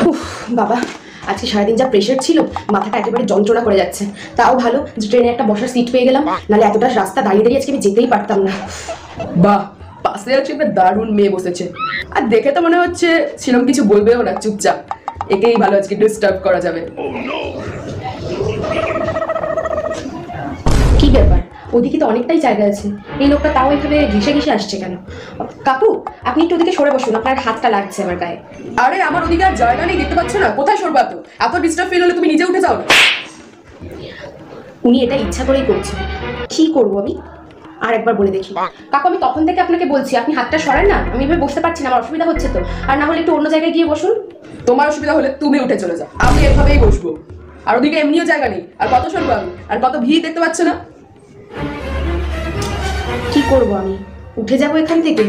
উফ বাবা, আজকে সারাদিন যা প্রেশার ছিল, মাথাটা একেবারে যন্ত্রণা করে যাচ্ছে। তাও ভালো যে ট্রেনে একটা বসার সিট পেয়ে গেলাম, নাহলে এতটা রাস্তা দাঁড়িয়ে দাঁড়িয়ে আজকে আমি যেতেই পারতাম না। বাহ, পাশে হচ্ছে একটা দারুণ মেয়ে বসেছে, আর দেখে তো মনে হচ্ছে সেরকম কিছু বলবেও না, চুপচাপ। একেই ভালো আজকে ডিস্টার্ব করা যাবে। কি ব্যাপার, ওদিকে তো অনেকটাই জায়গা আছে, এই লোকটা তাও এইভাবে ঘেসে ঘেসে আসছে কেন? কাকু, আপনি একটু ওদিকে সরে বসুন, আপনার হাতটা লাগছে আমার গায়ে। আরে আমার ওদিকে আর জায়গা নেই, দেখতে পাচ্ছ না? কোথায় সরবা? তো এত ডিস্টার্ব ফিল হলে তুমি নিজে উঠে যাও না। উনি এটা ইচ্ছা করেই করছেন, কি করবো আমি? আর একবার বলে দেখি। কাকু, আমি তখন থেকে আপনাকে বলছি আপনি হাতটা সরান না, আমি এভাবে বসতে পারছি না, আমার অসুবিধা হচ্ছে তো। আর না হলে একটু অন্য জায়গায় গিয়ে বসুন। তোমার অসুবিধা হলে তুমি উঠে চলে যাও, আমি এভাবেই বসবো। আর ওদিকে এমনিও জায়গা নেই, আর কত সরবো আমি, আর কত ভিড় দেখতে পাচ্ছ না? কি করবো আমি? উঠে যাবো এখান থেকে?